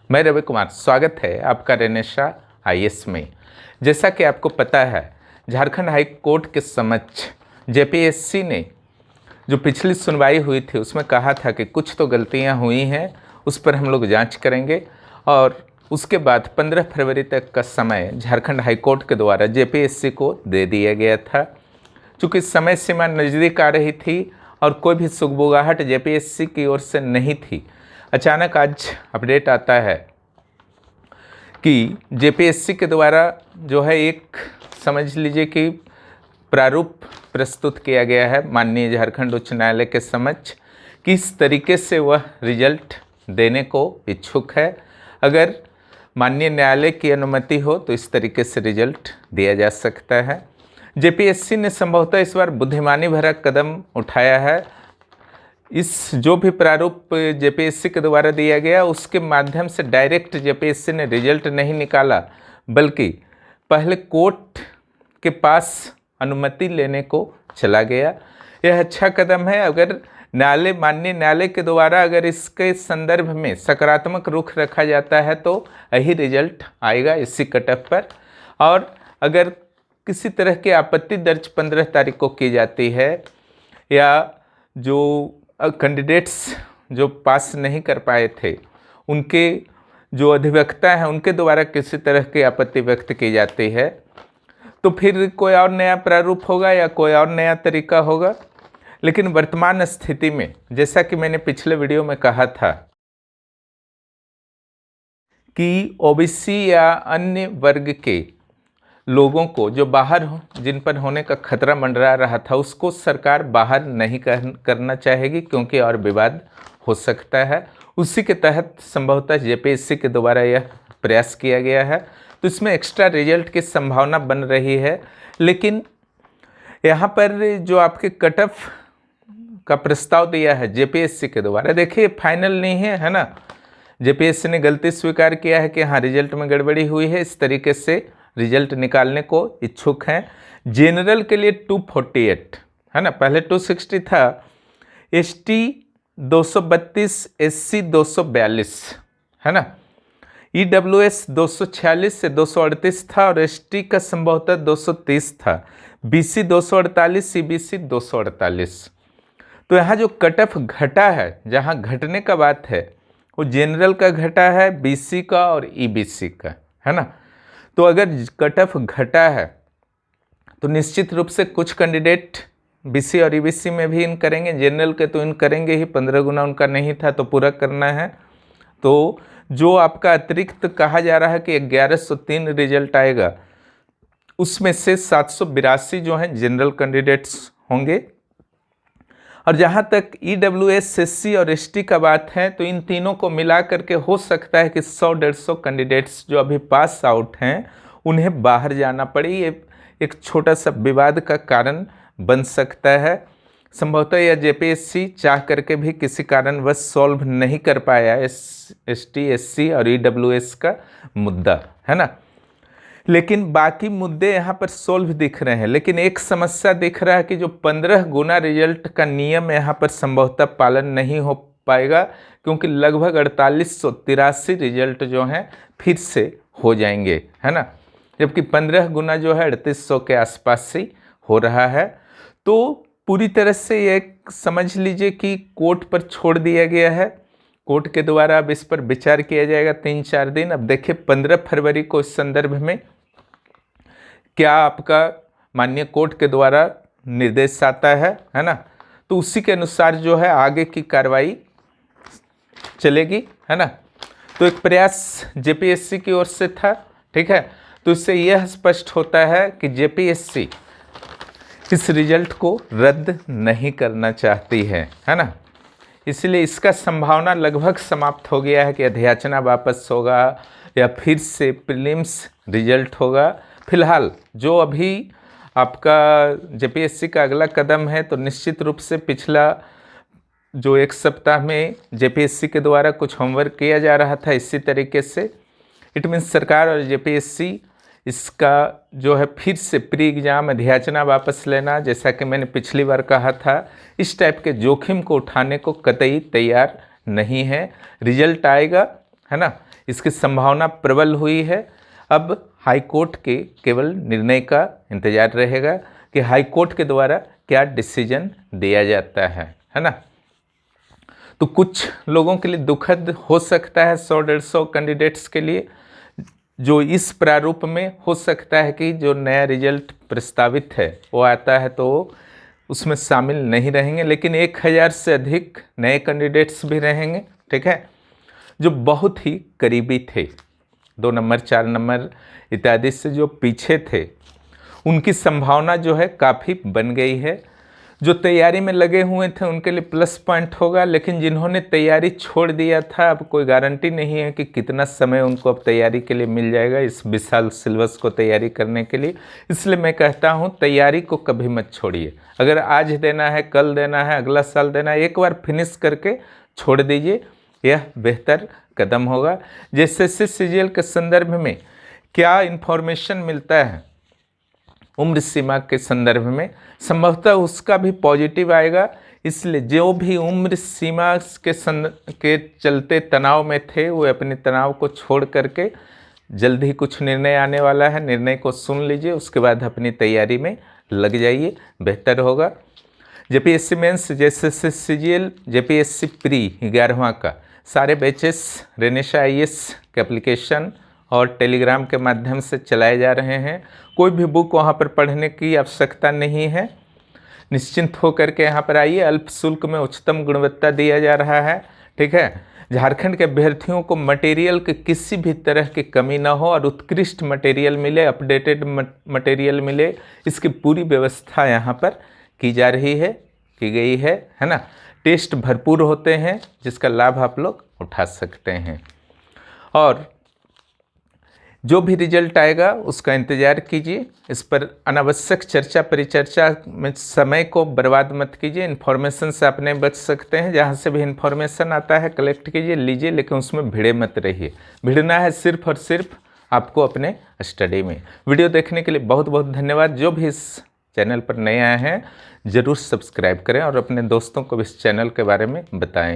मैं रवि कुमार, स्वागत है आपका रेनेशा आईएएस में। जैसा कि आपको पता है, झारखंड हाई कोर्ट के समक्ष जेपीएससी ने जो पिछली सुनवाई हुई थी उसमें कहा था कि कुछ तो गलतियां हुई हैं, उस पर हम लोग जांच करेंगे और उसके बाद 15 फरवरी तक का समय झारखंड हाई कोर्ट के द्वारा जेपीएससी को दे दिया गया था। चूँकि समय सीमा नज़दीक आ रही थी और कोई भी सुगबुगाहट जेपीएससी की ओर से नहीं थी, अचानक आज अपडेट आता है कि जेपीएससी के द्वारा जो है एक समझ लीजिए कि प्रारूप प्रस्तुत किया गया है माननीय झारखंड उच्च न्यायालय के समक्ष, किस तरीके से वह रिजल्ट देने को इच्छुक है। अगर माननीय न्यायालय की अनुमति हो तो इस तरीके से रिजल्ट दिया जा सकता है। जेपीएससी ने संभवतः इस बार बुद्धिमानी भरा कदम उठाया है। इस जो भी प्रारूप जेपीएससी के द्वारा दिया गया उसके माध्यम से डायरेक्ट जेपीएससी ने रिजल्ट नहीं निकाला, बल्कि पहले कोर्ट के पास अनुमति लेने को चला गया। यह अच्छा कदम है। अगर माननीय न्यायालय के द्वारा अगर इसके संदर्भ में सकारात्मक रुख रखा जाता है तो यही रिजल्ट आएगा इसी कट ऑफ पर। और अगर किसी तरह की आपत्ति दर्ज 15 तारीख को की जाती है या जो कैंडिडेट्स जो पास नहीं कर पाए थे उनके जो अधिवक्ता हैं उनके द्वारा किसी तरह की आपत्ति व्यक्त की जाती है तो फिर कोई और नया प्रारूप होगा या कोई और नया तरीका होगा। लेकिन वर्तमान स्थिति में, जैसा कि मैंने पिछले वीडियो में कहा था कि ओबीसी या अन्य वर्ग के लोगों को जो बाहर जिन पर होने का खतरा मंडरा रहा था उसको सरकार बाहर नहीं करना चाहेगी, क्योंकि और विवाद हो सकता है। उसी के तहत संभवतः जेपीएससी के द्वारा यह प्रयास किया गया है, तो इसमें एक्स्ट्रा रिजल्ट की संभावना बन रही है। लेकिन यहाँ पर जो आपके कट ऑफ का प्रस्ताव दिया है जेपीएससी के द्वारा, देखिए फाइनल नहीं है ना। जेपीएससी ने गलती स्वीकार किया है कि हाँ रिजल्ट में गड़बड़ी हुई है, इस तरीके से रिजल्ट निकालने को इच्छुक हैं। जनरल के लिए 248 है ना, पहले 260 था। एसटी 232, एससी 242 है ना, ईडब्ल्यूएस 246 से 238 था और एसटी का संभवतः 230 था, बीसी 248, सीबीसी 248। तो यहाँ जो कट ऑफ घटा है, जहाँ घटने का बात है वो जनरल का घटा है, बीसी का और ईबीसी का, है ना। तो अगर कट ऑफ घटा है तो निश्चित रूप से कुछ कैंडिडेट बीसी और ईबीसी में भी इन करेंगे, जनरल के तो इन करेंगे ही, 15 गुना उनका नहीं था तो पूरा करना है। तो जो आपका अतिरिक्त कहा जा रहा है कि 1103 रिजल्ट आएगा, उसमें से 782 जो हैं जनरल कैंडिडेट्स होंगे। और जहाँ तक ईडब्ल्यूएस, एससी और एसटी का बात है तो इन तीनों को मिला करके हो सकता है कि 100-150 कैंडिडेट्स जो अभी पास आउट हैं उन्हें बाहर जाना पड़े। ये एक छोटा सा विवाद का कारण बन सकता है। संभवतः यह जेपीएससी चाह करके भी किसी कारणवश सॉल्व नहीं कर पाया एसटी, एससी और ईडब्ल्यूएस का मुद्दा, है ना। लेकिन बाकी मुद्दे यहाँ पर सोल्व दिख रहे हैं। लेकिन एक समस्या दिख रहा है कि जो 15 गुना रिजल्ट का नियम यहाँ पर संभवतः पालन नहीं हो पाएगा, क्योंकि लगभग 4883 रिजल्ट जो हैं फिर से हो जाएंगे, है ना, जबकि 15 गुना जो है 3800 के आसपास से हो रहा है। तो पूरी तरह से ये समझ लीजिए कि कोर्ट पर छोड़ दिया गया है। कोर्ट के द्वारा अब इस पर विचार किया जाएगा 3-4 दिन। अब देखिए 15 फरवरी को इस संदर्भ में क्या आपका माननीय कोर्ट के द्वारा निर्देश आता है ना, तो उसी के अनुसार जो है आगे की कार्रवाई चलेगी, है ना। तो एक प्रयास जेपीएससी की ओर से था, ठीक है। तो इससे यह स्पष्ट होता है कि जेपीएससी इस रिजल्ट को रद्द नहीं करना चाहती है ना। इसलिए इसका संभावना लगभग समाप्त हो गया है कि अध्याचना वापस होगा या फिर से प्रीलिम्स रिजल्ट होगा। फिलहाल जो अभी आपका जेपीएससी का अगला कदम है, तो निश्चित रूप से पिछला जो एक सप्ताह में जेपीएससी के द्वारा कुछ होमवर्क किया जा रहा था इसी तरीके से, इट मीन्स सरकार और जेपीएससी इसका जो है फिर से प्री एग्ज़ाम अध्याचना वापस लेना, जैसा कि मैंने पिछली बार कहा था, इस टाइप के जोखिम को उठाने को कतई तैयार नहीं है। रिजल्ट आएगा, है ना, इसकी संभावना प्रबल हुई है। अब हाई कोर्ट के केवल निर्णय का इंतजार रहेगा कि हाई कोर्ट के द्वारा क्या डिसीजन दिया जाता है ना। तो कुछ लोगों के लिए दुखद हो सकता है, 100-150 कैंडिडेट्स के लिए, जो इस प्रारूप में हो सकता है कि जो नया रिजल्ट प्रस्तावित है वो आता है तो उसमें शामिल नहीं रहेंगे, लेकिन 1000 से अधिक नए कैंडिडेट्स भी रहेंगे, ठीक है, जो बहुत ही करीबी थे, 2 नंबर 4 नंबर इत्यादि से जो पीछे थे, उनकी संभावना जो है काफ़ी बन गई है। जो तैयारी में लगे हुए थे उनके लिए प्लस पॉइंट होगा, लेकिन जिन्होंने तैयारी छोड़ दिया था, अब कोई गारंटी नहीं है कि कितना समय उनको अब तैयारी के लिए मिल जाएगा इस विशाल सिलेबस को तैयारी करने के लिए। इसलिए मैं कहता हूँ तैयारी को कभी मत छोड़िए। अगर आज देना है, कल देना है, अगला साल देना है, एक बार फिनिश करके छोड़ दीजिए, यह बेहतर कदम होगा। जैसे सीजीएल के संदर्भ में क्या इन्फॉर्मेशन मिलता है उम्र सीमा के संदर्भ में, संभवतः उसका भी पॉजिटिव आएगा। इसलिए जो भी उम्र सीमा के चलते तनाव में थे वो अपने तनाव को छोड़ करके जल्द ही कुछ निर्णय आने वाला है, निर्णय को सुन लीजिए, उसके बाद अपनी तैयारी में लग जाइए, बेहतर होगा। जेपीएससी मेंस, जैसे सीजीएल, जेपीएससी प्री 11वां का सारे बैचेस रेनेशा आईएएस के एप्लीकेशन और टेलीग्राम के माध्यम से चलाए जा रहे हैं। कोई भी बुक वहाँ पर पढ़ने की आवश्यकता नहीं है, निश्चिंत होकर के यहाँ पर आइए। अल्प शुल्क में उच्चतम गुणवत्ता दिया जा रहा है, ठीक है। झारखंड के अभ्यर्थियों को मटेरियल की किसी भी तरह की कमी ना हो और उत्कृष्ट मटेरियल मिले, अपडेटेड मटेरियल मिले, इसकी पूरी व्यवस्था यहाँ पर की जा रही है, की गई है ना। टेस्ट भरपूर होते हैं जिसका लाभ आप लोग उठा सकते हैं, और जो भी रिजल्ट आएगा उसका इंतज़ार कीजिए। इस पर अनावश्यक चर्चा परिचर्चा में समय को बर्बाद मत कीजिए। इन्फॉर्मेशन से अपने बच सकते हैं, जहाँ से भी इन्फॉर्मेशन आता है कलेक्ट कीजिए, लीजिए, लेकिन उसमें भिड़े मत रहिए। भिड़ना है सिर्फ और सिर्फ आपको अपने स्टडी में। वीडियो देखने के लिए बहुत बहुत धन्यवाद। जो भी इस चैनल पर नए आए हैं ज़रूर सब्सक्राइब करें और अपने दोस्तों को भी इस चैनल के बारे में बताएं।